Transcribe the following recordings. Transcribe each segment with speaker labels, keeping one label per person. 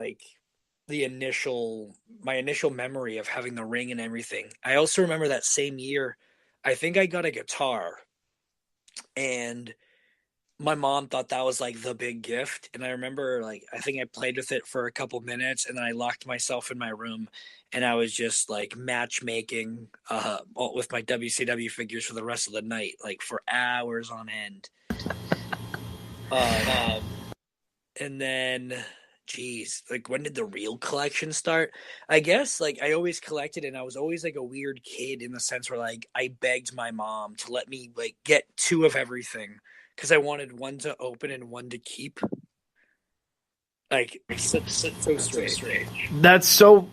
Speaker 1: like the initial my initial memory of having the ring and everything. I also remember that same year, I think I got a guitar, and my mom thought that was like the big gift. And I remember, like, I think I played with it for a couple minutes, and then I locked myself in my room, and I was just like matchmaking with my WCW figures for the rest of the night, like for hours on end. Um, and then, geez, like, when did the real collection start? I guess, like, I always collected, and I was always like a weird kid in the sense where, like, I begged my mom to let me like get two of everything because I wanted one to open and one to keep. Like, so strange.
Speaker 2: That's so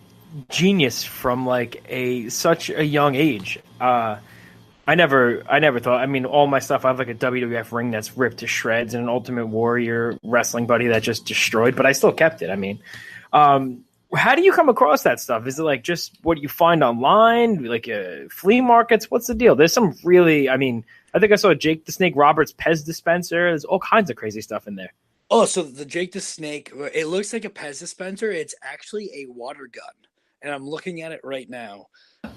Speaker 2: genius from like a such a young age. I never thought. I mean, all my stuff. I have like a WWF ring that's ripped to shreds and an Ultimate Warrior wrestling buddy that just destroyed, but I still kept it. I mean, how do you come across that stuff? Is it like just what you find online, like flea markets? What's the deal? There's some really. I mean, I think I saw Jake the Snake Roberts Pez dispenser. There's all kinds of crazy stuff in there.
Speaker 1: Oh, so the Jake the Snake, it looks like a Pez dispenser. It's actually a water gun, and I'm looking at it right now.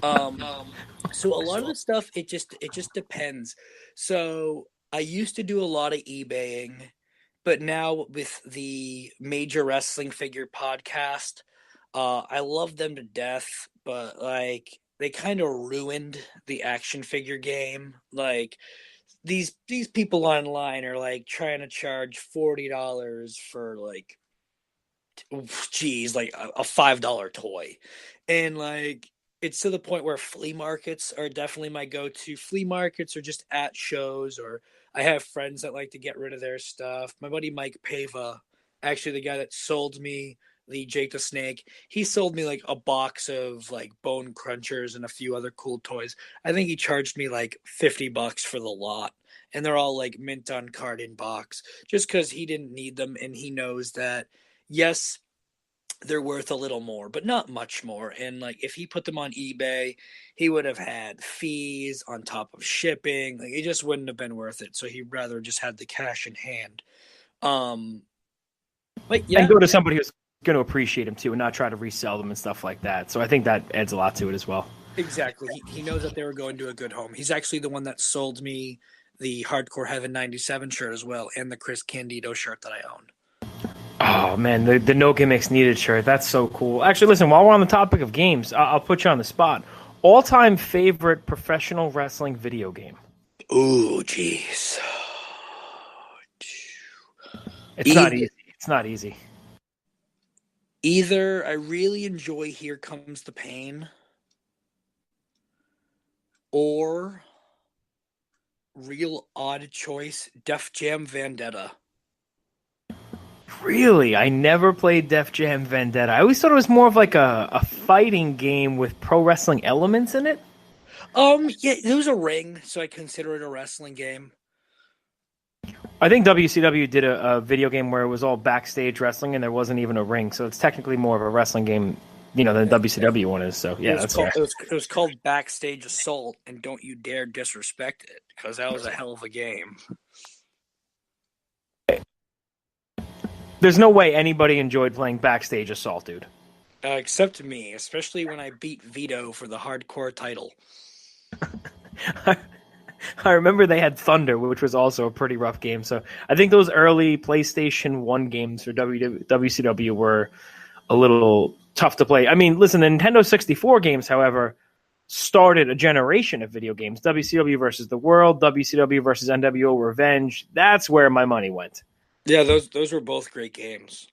Speaker 1: Um, so a lot of the stuff, it just depends. So I used to do a lot of eBaying, but now with the Major Wrestling Figure podcast, I love them to death, but like they kind of ruined the action figure game. Like these people online are like trying to charge $40 for like, geez, like a $5 toy, and like it's to the point where flea markets are definitely my go-to. Flea markets or just at shows, or I have friends that like to get rid of their stuff. My buddy Mike Pava, actually the guy that sold me the Jake the Snake, he sold me like a box of like bone crunchers and a few other cool toys. I think he charged me like $50 for the lot, and they're all like mint on card in box, just because he didn't need them, and he knows that, yes, they're worth a little more, but not much more. And like if he put them on eBay, he would have had fees on top of shipping. Like it just wouldn't have been worth it. So he'd rather just had the cash in hand. Um, but
Speaker 2: And
Speaker 1: yeah,
Speaker 2: go to somebody who's going to appreciate them too, and not try to resell them and stuff like that. So I think that adds a lot to it as well.
Speaker 1: exactly. He knows that they were going to a good home. He's actually the one that sold me the Hardcore Heaven 97 shirt as well, and the Chris Candido shirt that I own.
Speaker 2: Oh man, the no gimmicks needed shirt. That's so cool. Actually, listen, while we're on the topic of games, I'll put you on the spot. All time favorite professional wrestling video game.
Speaker 1: Ooh, jeez.
Speaker 2: It's not
Speaker 1: Either,
Speaker 2: easy. It's not easy.
Speaker 1: either I really enjoy Here Comes the Pain, or real odd choice, Def Jam Vendetta.
Speaker 2: Really, I never played Def Jam Vendetta. I always thought it was more of like a fighting game with pro wrestling elements in it.
Speaker 1: Yeah, there was a ring, so I consider it a wrestling game.
Speaker 2: I think WCW did a video game where it was all backstage wrestling and there wasn't even a ring, so it's technically more of a wrestling game, than the
Speaker 1: Yeah.
Speaker 2: WCW one is. So
Speaker 1: It
Speaker 2: yeah,
Speaker 1: was
Speaker 2: that's
Speaker 1: called
Speaker 2: fair.
Speaker 1: it was called Backstage Assault, and don't you dare disrespect it, because that was a hell of a game.
Speaker 2: There's no way anybody enjoyed playing backstage assault, dude.
Speaker 1: Except me, especially when I beat Vito for the hardcore title.
Speaker 2: I remember they had Thunder, which was also a pretty rough game. So I think those early PlayStation 1 games for WCW were a little tough to play. I mean, listen, the Nintendo 64 games, however, started a generation of video games. WCW versus the World, WCW versus NWO Revenge. That's where my money went.
Speaker 1: Yeah, those were both great games.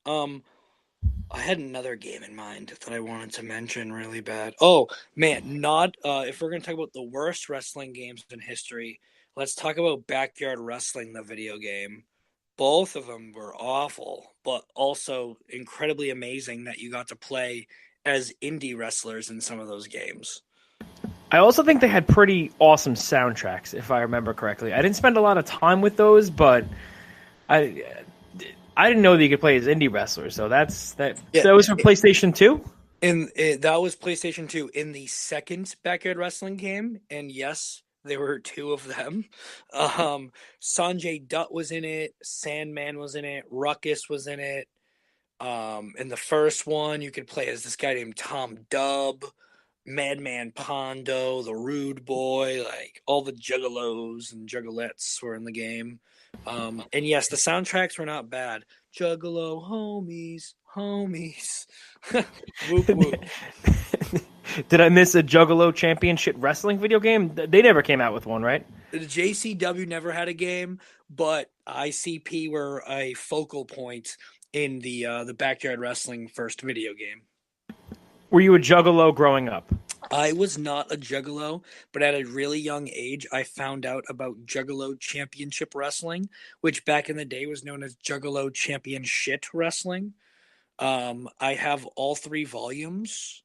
Speaker 1: I had another game in mind that I wanted to mention really bad. Oh man, not if we're gonna talk about the worst wrestling games in history, let's talk about Backyard Wrestling, the video game. Both of them were awful, but also incredibly amazing that you got to play as indie wrestlers in some of those games.
Speaker 2: I also think they had pretty awesome soundtracks, if I remember correctly. I didn't spend a lot of time with those, but I I didn't know that you could play as indie wrestlers. So
Speaker 1: Yeah,
Speaker 2: that was for PlayStation 2.
Speaker 1: that was PlayStation 2 in the second Backyard Wrestling game, and yes, there were two of them. Sanjay Dutt was in it, Sandman was in it, Ruckus was in it. In the first one, you could play as this guy named Tom Dubb, Madman Pondo, the Rude Boy, like all the juggalos and juggalettes were in the game. And yes, the soundtracks were not bad. Juggalo homies, homies. Whoop whoop.
Speaker 2: Did I miss a Juggalo Championship Wrestling video game? They never came out with one, right?
Speaker 1: The JCW never had a game, but ICP were a focal point in the backyard wrestling first video game.
Speaker 2: Were you a Juggalo growing up?
Speaker 1: I was not a juggalo, but at a really young age, I found out about Juggalo Championship Wrestling, which back in the day was known as Juggalo Championship Wrestling. I have all three volumes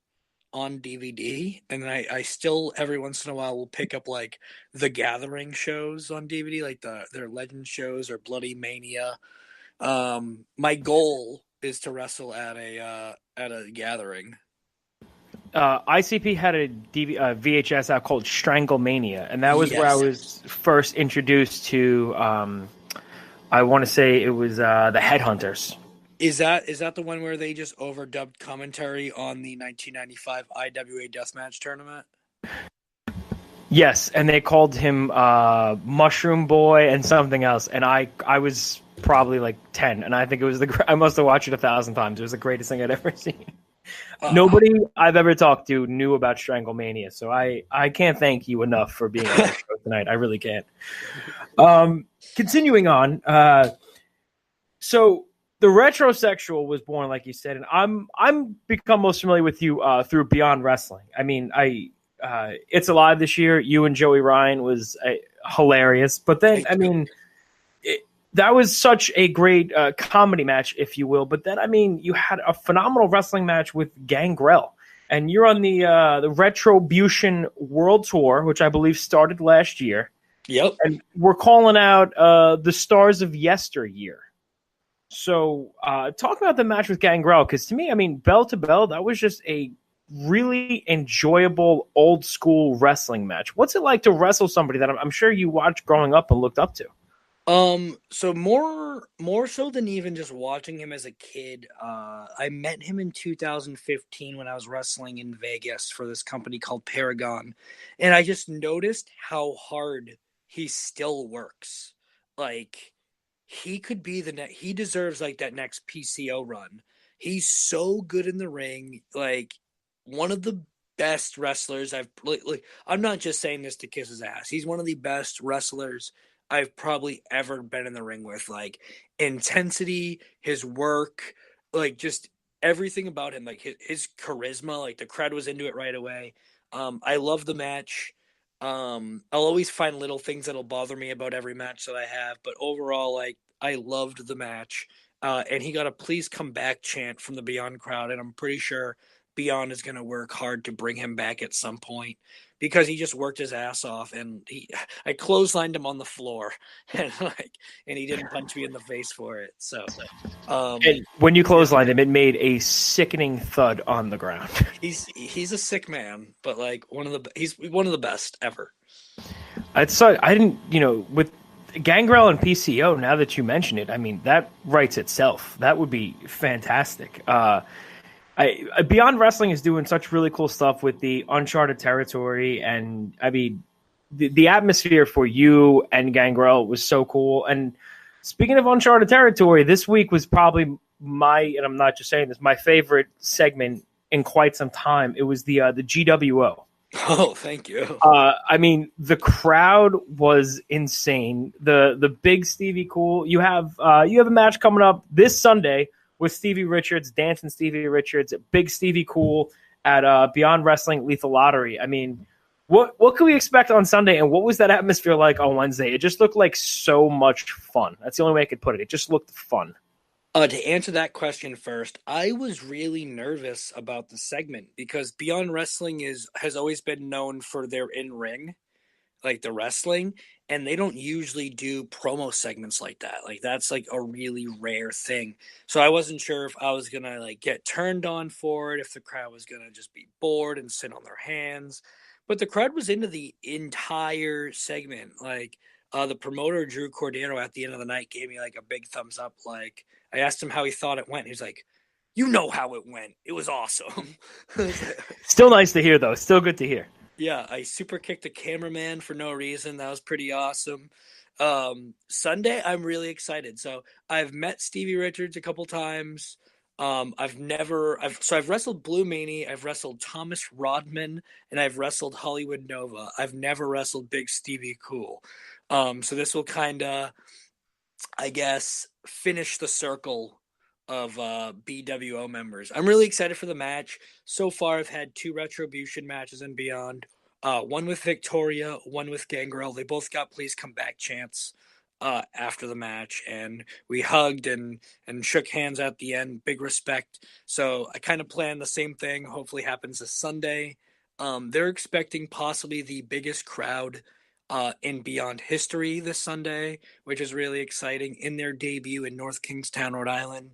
Speaker 1: on DVD, and I still every once in a while will pick up like the Gathering shows on DVD, like their Legend shows or Bloody Mania. My goal is to wrestle at a Gathering.
Speaker 2: ICP had a VHS out called Stranglemania, and that was where I
Speaker 1: Yes.
Speaker 2: was first introduced to. I want to say it was the Headhunters.
Speaker 1: Is that the one where they just overdubbed commentary on the 1995 IWA Deathmatch tournament?
Speaker 2: Yes, and they called him Mushroom Boy and something else, and I was probably like 10, and I think it was I must have watched it 1,000 times. It was the greatest thing I'd ever seen.
Speaker 1: Uh,
Speaker 2: Nobody I've ever talked to knew about Stranglemania, so I can't thank you enough for being on the show tonight. I really can't. Continuing on, so the Retrosexual was born, like you said, and I'm become most familiar with you through Beyond Wrestling. I mean, It's Alive this year. You and Joey Ryan was hilarious, but then I mean, that was such a great comedy match, if you will. But then I mean, you had a phenomenal wrestling match with Gangrel, and you're on the Retribution World Tour, which I believe started last year.
Speaker 1: yep.
Speaker 2: And we're calling out the stars of yesteryear. So talk about the match with Gangrel, because to me, I mean, bell to bell, that was just a really enjoyable old school wrestling match. What's it like to wrestle somebody that I'm sure you watched growing up and looked up to?
Speaker 1: So more so than even just watching him as a kid, I met him in 2015 when I was wrestling in Vegas for this company called Paragon, and I just noticed how hard he still works. Like he could be he deserves like that next PCO run. He's so good in the ring, like one of the best wrestlers like, I'm not just saying this to kiss his ass. He's one of the best wrestlers I've probably ever been in the ring with. Like intensity, his work, like just everything about him, like his charisma, like the crowd was into it right away. I love the match. I'll always find little things that'll bother me about every match that I have, but overall, like I loved the match. And he got a please come back chant from the Beyond crowd, and I'm pretty sure Beyond is going to work hard to bring him back at some point because he just worked his ass off, and I clotheslined him on the floor, and and he didn't punch me in the face for it. So,
Speaker 2: And when you clotheslined him, it made a sickening thud on the ground.
Speaker 1: he's a sick man, but like he's one of the best ever.
Speaker 2: I didn't, with Gangrel and PCO, now that you mention it, I mean, that writes itself. That would be fantastic. Beyond Wrestling is doing such really cool stuff with the Uncharted territory, and I mean, the atmosphere for you and Gangrel was so cool. And speaking of Uncharted territory, this week was probably and I'm not just saying this, my favorite segment in quite some time. It was the GWO.
Speaker 1: Oh, thank you.
Speaker 2: I mean, the crowd was insane. The big Stevie Cool. You have a match coming up this Sunday with Stevie Richards, dancing Stevie Richards, big Stevie Cool at Beyond Wrestling Lethal Lottery. I mean, what can we expect on Sunday, and what was that atmosphere like on Wednesday? It just looked like so much fun. That's the only way I could put it. It just looked fun.
Speaker 1: To answer that question first, I was really nervous about the segment because Beyond Wrestling has always been known for their in ring, like the wrestling, and they don't usually do promo segments like that. Like that's like a really rare thing. So I wasn't sure if I was gonna like get turned on for it, if the crowd was gonna just be bored and sit on their hands. But the crowd was into the entire segment. Like the promoter Drew Cordero at the end of the night gave me like a big thumbs up. Like I asked him how he thought it went. He's like, You know how it went. It was awesome.
Speaker 2: Still nice to hear, though. Still good to hear.
Speaker 1: Yeah, I super kicked a cameraman for no reason. That was pretty awesome. Sunday, I'm really excited. So I've met Stevie Richards a couple times. I've wrestled Blue Meanie, I've wrestled Thomas Rodman, and I've wrestled Hollywood Nova. I've never wrestled Big Stevie Cool. So this will kind of, I guess, finish the circle of BWO members. I'm really excited for the match. So far, I've had two Retribution matches and beyond. One with Victoria, one with Gangrel. They both got please come back chants after the match, and we hugged and shook hands at the end. Big respect. So I kind of plan the same thing. Hopefully, happens this Sunday. They're expecting possibly the biggest crowd in Beyond history this Sunday, which is really exciting in their debut in North Kingstown, Rhode Island.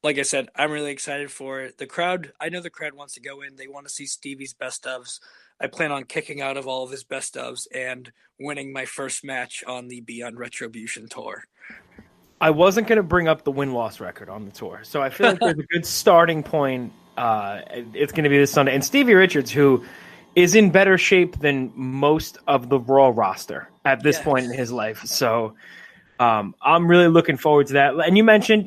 Speaker 1: Like I said, I'm really excited for it. The crowd, I know the crowd wants to go in. They want to see Stevie's best ofs. I plan on kicking out of all of his best ofs and winning my first match on the Beyond Retribution tour.
Speaker 2: I wasn't going to bring up the win-loss record on the tour, so I feel like there's a good starting point. It's going to be this Sunday. And Stevie Richards, who is in better shape than most of the Raw roster at this point in his life. So I'm really looking forward to that. And you mentioned,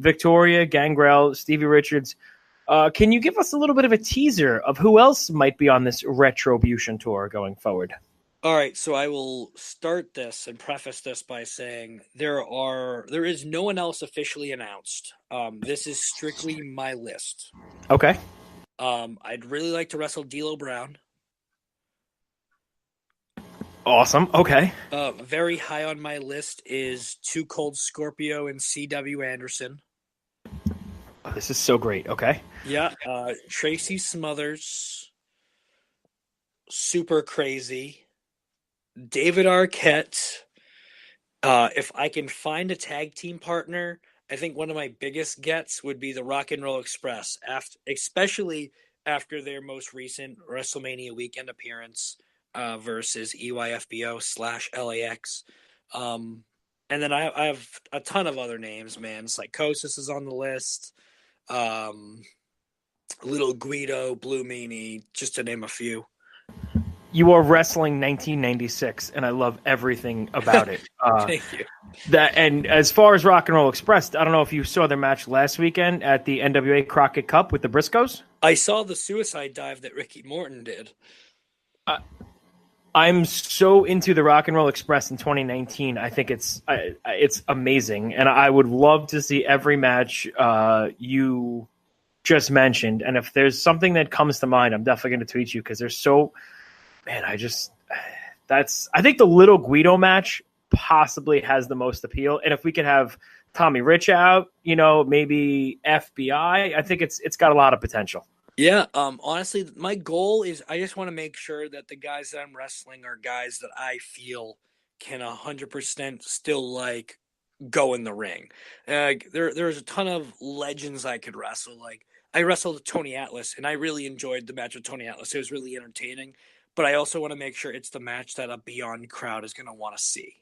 Speaker 2: Victoria, Gangrel, Stevie Richards. Can you give us a little bit of a teaser of who else might be on this Retribution tour going forward?
Speaker 1: All right, so I will start this and preface this by saying there is no one else officially announced. This is strictly my list.
Speaker 2: Okay.
Speaker 1: I'd really like to wrestle D'Lo Brown.
Speaker 2: Awesome. Okay.
Speaker 1: Very high on my list is Too Cold Scorpio and C.W. Anderson.
Speaker 2: Oh, this is so great. Okay.
Speaker 1: Yeah. Tracy Smothers. Super Crazy. David Arquette. If I can find a tag team partner, I think one of my biggest gets would be the Rock and Roll Express, especially after their most recent WrestleMania weekend appearance versus EYFBO/LAX. And then I have a ton of other names, man. Psychosis is on the list. Little Guido, Blue Meanie, just to name a few.
Speaker 2: You are wrestling 1996, and I love everything about it.
Speaker 1: Thank you.
Speaker 2: And as far as Rock and Roll Express, I don't know if you saw their match last weekend at the NWA Crockett Cup with the Briscoes.
Speaker 1: I saw the suicide dive that Ricky Morton did.
Speaker 2: I'm so into the Rock and Roll Express in 2019. I think it's amazing, and I would love to see every match you just mentioned. And if there's something that comes to mind, I'm definitely going to tweet you because there's so. Man, I think the Little Guido match possibly has the most appeal. And if we could have Tommy Rich out, maybe FBI, I think it's got a lot of potential.
Speaker 1: Yeah, honestly, my goal is I just want to make sure that the guys that I'm wrestling are guys that I feel can 100% still go in the ring. There's a ton of legends I could wrestle. Like I wrestled Tony Atlas, and I really enjoyed the match with Tony Atlas. It was really entertaining. But I also want to make sure it's the match that a Beyond crowd is going to want to see.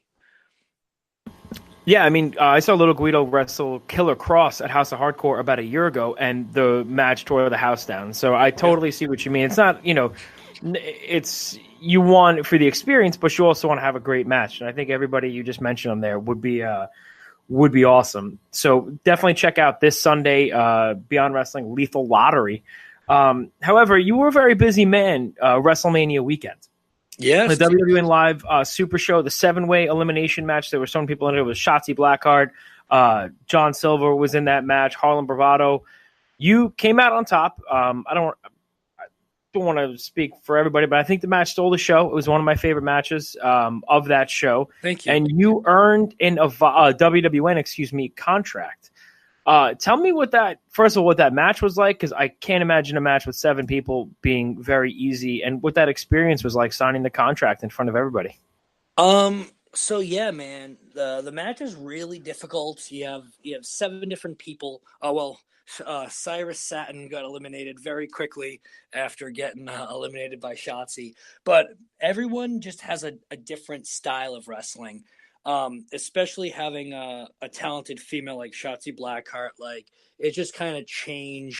Speaker 2: Yeah, I mean, I saw Little Guido wrestle Killer Cross at House of Hardcore about a year ago, and the match tore the house down. So I totally see what you mean. It's not, it's you want it for the experience, but you also want to have a great match. And I think everybody you just mentioned on there would be awesome. So definitely check out this Sunday, Beyond Wrestling Lethal Lottery. However, you were a very busy man WrestleMania weekend.
Speaker 1: Yes.
Speaker 2: The WWN Live Super Show, the 7-way elimination match. There were so many people in it. It was Shotzi Blackheart. John Silver was in that match. Harlem Bravado. You came out on top. I don't want to speak for everybody, but I think the match stole the show. It was one of my favorite matches of that show.
Speaker 1: Thank you.
Speaker 2: And you earned a WWN, contract. Tell me what that match was like, because I can't imagine a match with 7 people being very easy, and what that experience was like signing the contract in front of everybody.
Speaker 1: So yeah, man, the match is really difficult. You have 7 different people. Cyrus Satin got eliminated very quickly after getting eliminated by Shotzi, but everyone just has a different style of wrestling. Especially having a talented female like Shotzi Blackheart, like it just kind of changed